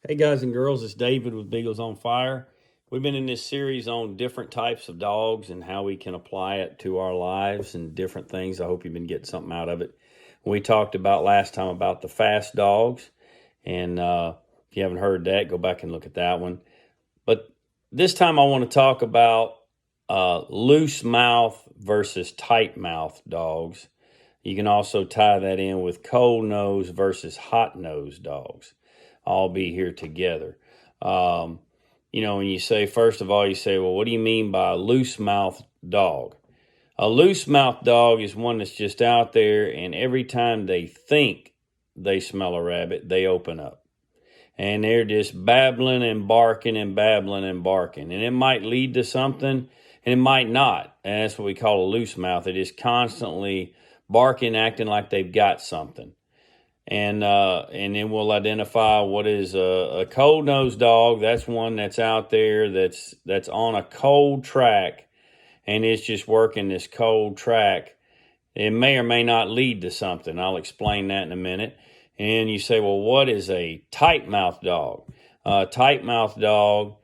Hey guys and girls, it's David with Beagles on Fire. We've been in this series on different types of dogs and how we can apply it to our lives and different things. I hope you've been getting something out of it. We talked about last time about the fast dogs, and if you haven't heard that, go back and look at that one. But this time I want to talk about loose mouth versus tight mouth dogs. You can also tie that in with cold nose versus hot nose dogs. All be here together. When you say, first of all, you say, well, what do you mean by a loose mouth dog? A loose mouth dog is one that's just out there, and every time they think they smell a rabbit, they open up. And they're just babbling and barking and babbling and barking. And it might lead to something, and it might not. And that's what we call a loose mouth. It is constantly barking, acting like they've got something. And then we'll identify what is a cold nosed dog. That's one that's out there that's on a cold track, and it's just working this cold track. It may or may not lead to something. I'll explain that in a minute. And you say, well, what is a tight mouth dog? A tight mouth dog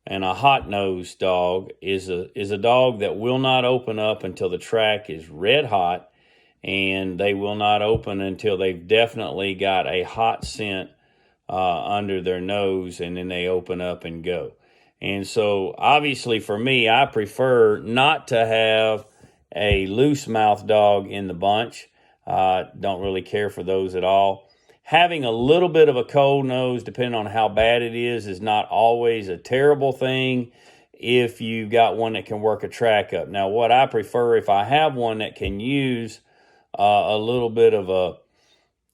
and a hot nosed dog is a dog that will not open up until the track is red hot. And they will not open until they've definitely got a hot scent under their nose, and then they open up and go. And so, obviously, for me, I prefer not to have a loose mouth dog in the bunch. Don't really care for those at all. Having a little bit of a cold nose, depending on how bad it is not always a terrible thing if you've got one that can work a track up. Now, what I prefer, if I have one that can use a little bit of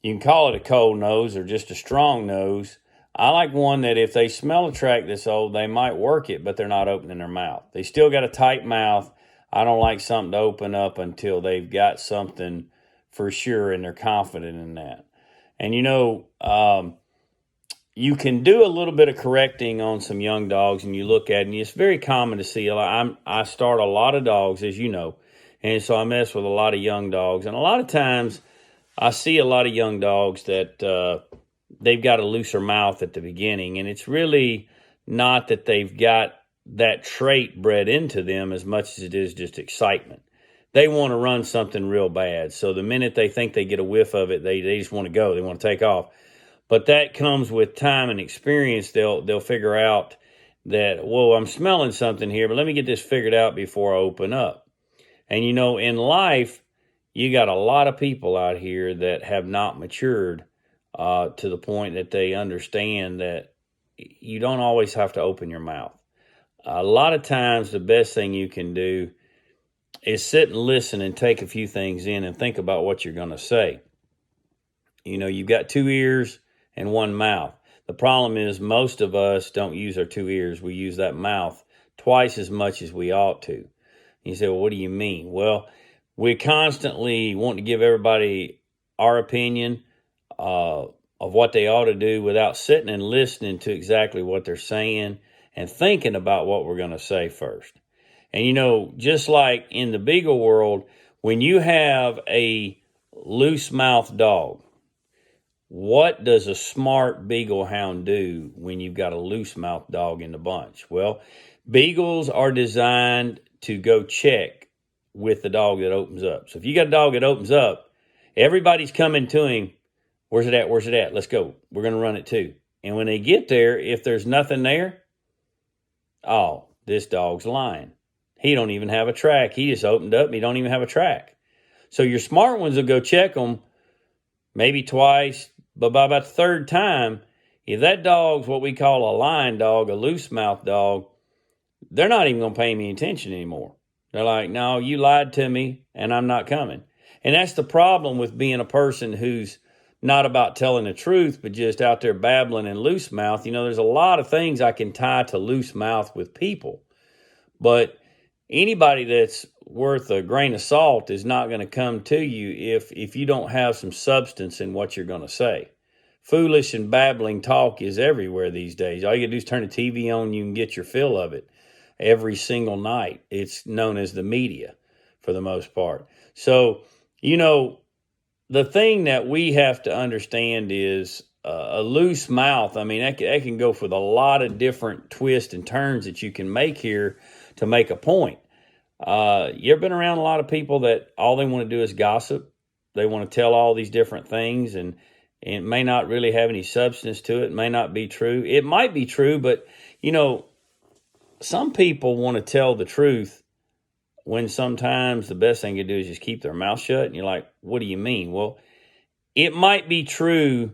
you can call it a cold nose or just a strong nose. I like one that if they smell a track this old, they might work it, but they're not opening their mouth. They still got a tight mouth. I don't like something to open up until they've got something for sure and they're confident in that. And you can do a little bit of correcting on some young dogs, and you look at it, and it's very common to see. I start a lot of dogs, as you know. And so I mess with a lot of young dogs. And a lot of times I see a lot of young dogs that they've got a looser mouth at the beginning. And it's really not that they've got that trait bred into them as much as it is just excitement. They want to run something real bad. So the minute they think they get a whiff of it, they just want to go. They want to take off. But that comes with time and experience. They'll figure out that, whoa, I'm smelling something here, but let me get this figured out before I open up. And in life, you got a lot of people out here that have not matured to the point that they understand that you don't always have to open your mouth. A lot of times, the best thing you can do is sit and listen and take a few things in and think about what you're going to say. You've got two ears and one mouth. The problem is most of us don't use our two ears. We use that mouth twice as much as we ought to. You say, well, what do you mean? Well, we constantly want to give everybody our opinion of what they ought to do without sitting and listening to exactly what they're saying and thinking about what we're going to say first. And, just like in the Beagle world, when you have a loose mouth dog, what does a smart Beagle hound do when you've got a loose mouth dog in the bunch? Well, Beagles are designed to go check with the dog that opens up. So if you got a dog that opens up, everybody's coming to him. Where's it at? Where's it at? Let's go. We're going to run it too. And when they get there, if there's nothing there, oh, this dog's lying. He don't even have a track. He just opened up and he don't even have a track. So your smart ones will go check them maybe twice, but by about the third time, if that dog's what we call a lying dog, a loose mouth dog, they're not even going to pay me attention anymore. They're like, no, you lied to me and I'm not coming. And that's the problem with being a person who's not about telling the truth, but just out there babbling and loose mouth. There's a lot of things I can tie to loose mouth with people. But anybody that's worth a grain of salt is not going to come to you if you don't have some substance in what you're going to say. Foolish and babbling talk is everywhere these days. All you got to do is turn the TV on, you can get your fill of it every single night. It's known as the media for the most part. So, the thing that we have to understand is a loose mouth, I mean, that can go with a lot of different twists and turns that you can make here to make a point. You ever been around a lot of people that all they want to do is gossip? They want to tell all these different things, and it may not really have any substance to it. It may not be true. It might be true, but, some people want to tell the truth when sometimes the best thing to do is just keep their mouth shut. And you're like, what do you mean? Well, it might be true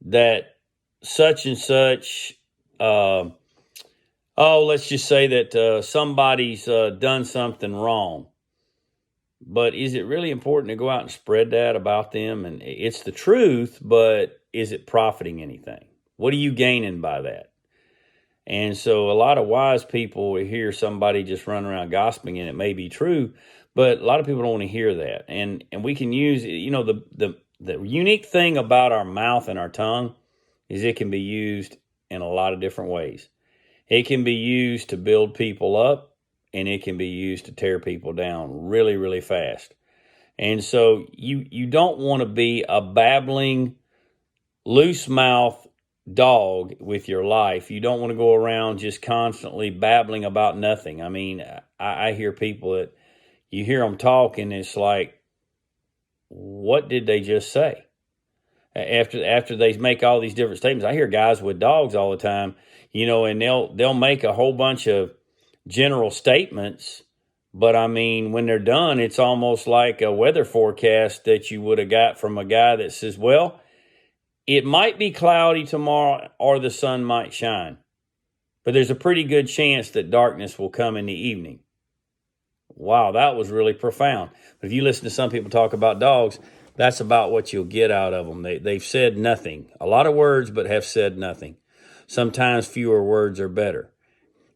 that such and such, let's just say that somebody's done something wrong. But is it really important to go out and spread that about them? And it's the truth, but is it profiting anything? What are you gaining by that? And so a lot of wise people will hear somebody just run around gossiping, and it may be true, but a lot of people don't want to hear that. And we can use, the unique thing about our mouth and our tongue is it can be used in a lot of different ways. It can be used to build people up, and it can be used to tear people down really, really fast. And so you don't want to be a babbling, loose mouth dog with your life. You don't want to go around just constantly babbling about nothing. I mean, I hear people that you hear them talk, and it's like, what did they just say? After they make all these different statements, I hear guys with dogs all the time, and they'll make a whole bunch of general statements, but I mean, when they're done, it's almost like a weather forecast that you would have got from a guy that says, well, it might be cloudy tomorrow or the sun might shine, but there's a pretty good chance that darkness will come in the evening. Wow, that was really profound. But if you listen to some people talk about dogs, that's about what you'll get out of them. They've said nothing. A lot of words, but have said nothing. Sometimes fewer words are better.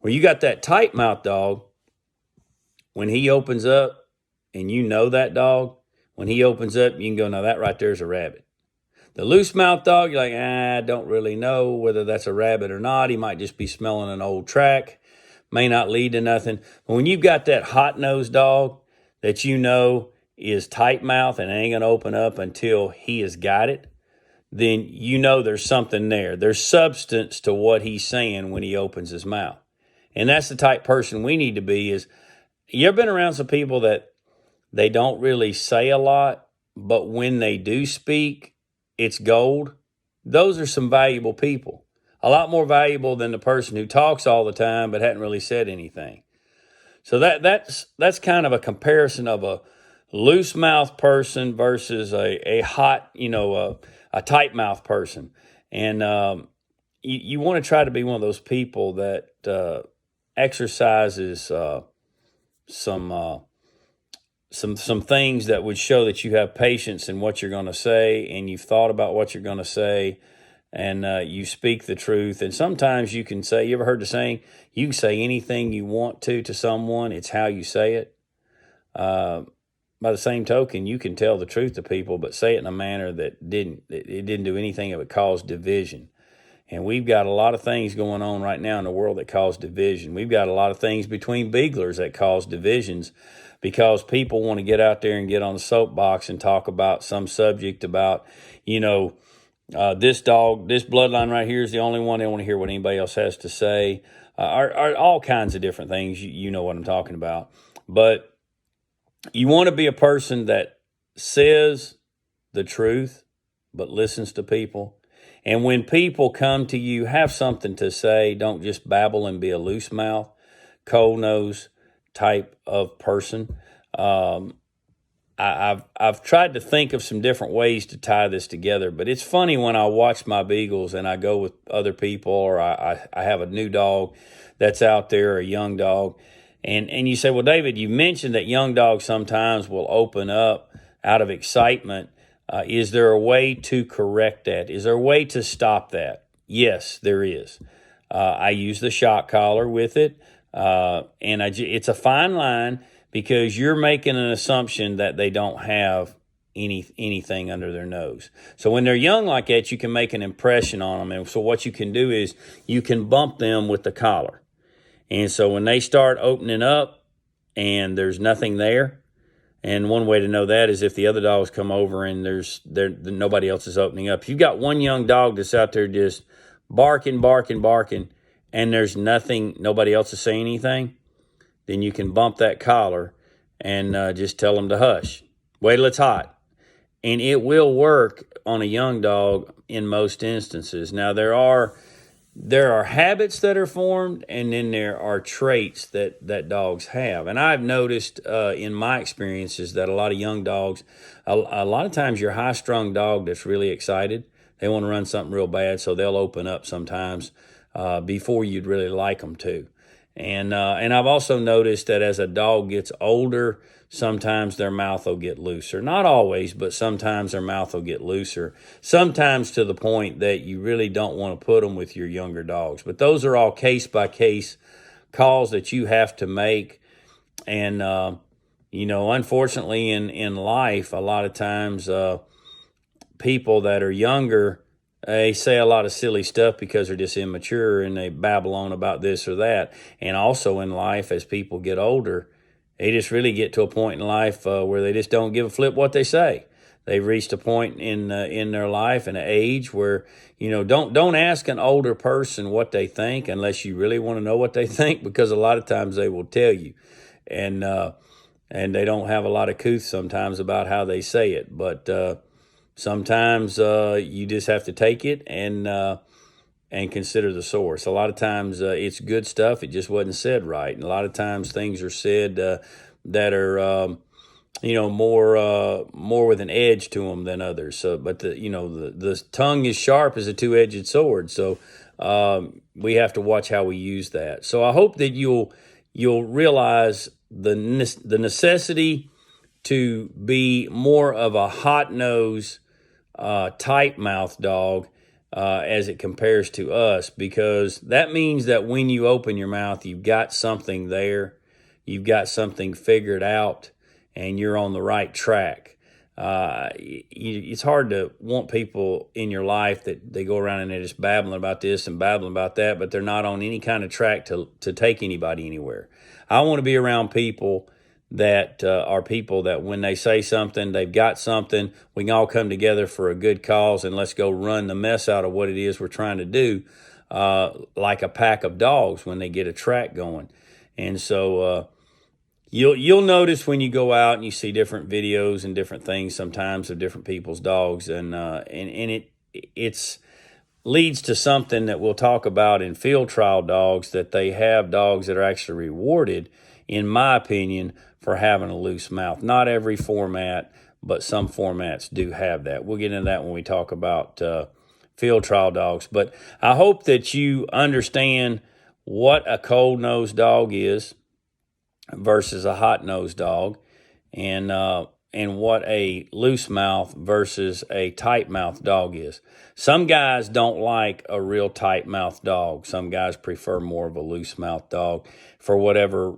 Well, you got that tight mouth dog. When he opens up, and you know that dog, when he opens up, you can go, now that right there is a rabbit. The loose mouth dog, you're like, I don't really know whether that's a rabbit or not. He might just be smelling an old track. May not lead to nothing. But when you've got that hot-nosed dog that you know is tight mouth and ain't going to open up until he has got it, then you know there's something there. There's substance to what he's saying when he opens his mouth. And that's the type person we need to be. Is you ever been around some people that they don't really say a lot, but when they do speak, it's gold? Those are some valuable people. A lot more valuable than the person who talks all the time but hadn't really said anything. So that's kind of a comparison of a loose mouth person versus a hot, a tight mouth person. And you want to try to be one of those people that exercises some things that would show that you have patience in what you're going to say, and you've thought about what you're going to say, and you speak the truth. And sometimes you can say, you ever heard the saying, you can say anything you want to someone, it's how you say it. By the same token, you can tell the truth to people, but say it in a manner that didn't do anything that would cause division. And we've got a lot of things going on right now in the world that cause division. We've got a lot of things between Beaglers that cause divisions because people want to get out there and get on the soapbox and talk about some subject about, this dog, this bloodline right here is the only one. They want to hear what anybody else has to say. Are all kinds of different things. You know what I'm talking about. But you want to be a person that says the truth, but listens to people. And when people come to you, have something to say. Don't just babble and be a loose mouth, cold nose type of person. I've tried to think of some different ways to tie this together, but it's funny when I watch my Beagles and I go with other people, or I have a new dog that's out there, a young dog, and you say, well, David, you mentioned that young dogs sometimes will open up out of excitement. Is there a way to correct that? Is there a way to stop that? Yes, there is. I use the shock collar with it, and it's a fine line because you're making an assumption that they don't have anything under their nose. So when they're young like that, you can make an impression on them. And so what you can do is you can bump them with the collar. And so when they start opening up and there's nothing there, And one way to know that is if the other dogs come over and nobody else is opening up. If you've got one young dog that's out there just barking, barking, barking, and there's nobody else is saying anything, then you can bump that collar and just tell them to hush. Wait till it's hot. And it will work on a young dog in most instances. Now, there are habits that are formed, and then there are traits that dogs have. And I've noticed in my experiences that a lot of young dogs, a lot of times your high-strung dog that's really excited, they want to run something real bad, so they'll open up sometimes before you'd really like them to. And I've also noticed that as a dog gets older, sometimes their mouth will get looser. Not always, but sometimes their mouth will get looser. Sometimes to the point that you really don't want to put them with your younger dogs. But those are all case-by-case calls that you have to make. And, unfortunately in life, a lot of times people that are younger, they say a lot of silly stuff because they're just immature and they babble on about this or that. And also in life, as people get older, they just really get to a point in life where they just don't give a flip what they say. They've reached a point in their life and an age where, don't ask an older person what they think unless you really want to know what they think, because a lot of times they will tell you. And they don't have a lot of couth sometimes about how they say it. But sometimes you just have to take it and consider the source. A lot of times it's good stuff. It just wasn't said right. And a lot of times things are said that are, more with an edge to them than others. So, but the tongue is sharp as a two-edged sword. So we have to watch how we use that. So I hope that you'll realize the necessity to be more of a hot-nosed, tight-mouthed dog as it compares to us, because that means that when you open your mouth, you've got something there, you've got something figured out, and you're on the right track. It's hard to want people in your life that they go around and they're just babbling about this and babbling about that, but they're not on any kind of track to take anybody anywhere. I want to be around people that are people that when they say something, they've got something. We can all come together for a good cause, and let's go run the mess out of what it is we're trying to do, like a pack of dogs when they get a track going. And so you'll notice when you go out and you see different videos and different things sometimes of different people's dogs, and it's leads to something that we'll talk about in field trial dogs, that they have dogs that are actually rewarded, in my opinion, for having a loose mouth. Not every format, but some formats do have that. We'll get into that when we talk about field trial dogs. But I hope that you understand what a cold-nosed dog is versus a hot-nosed dog, and what a loose mouth versus a tight mouth dog is. Some guys don't like a real tight mouth dog. Some guys prefer more of a loose mouth dog for whatever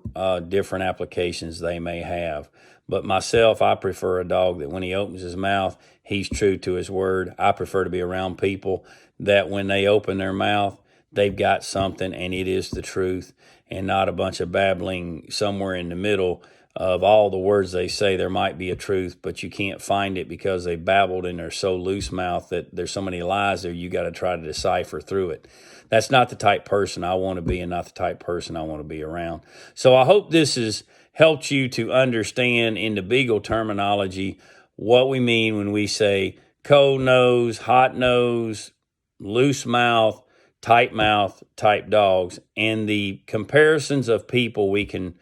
different applications they may have. But myself, I prefer a dog that when he opens his mouth, he's true to his word. I prefer to be around people that when they open their mouth, they've got something and it is the truth, and not a bunch of babbling somewhere in the middle of all the words they say. There might be a truth, but you can't find it because they babbled and they're so loose mouth that there's so many lies there, you got to try to decipher through it. That's not the type person I want to be, and not the type person I want to be around. So I hope this has helped you to understand in the Beagle terminology what we mean when we say cold nose, hot nose, loose mouth, tight mouth type dogs, and the comparisons of people we can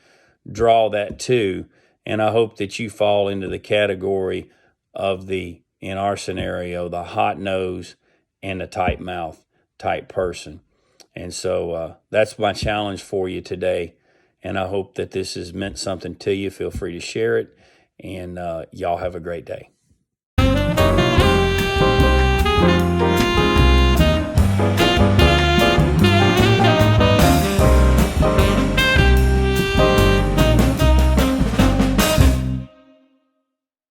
draw that to. And I hope that you fall into the category of in our scenario, the hot nose and the tight mouth type person. And so that's my challenge for you today. And I hope that this has meant something to you. Feel free to share it. And y'all have a great day.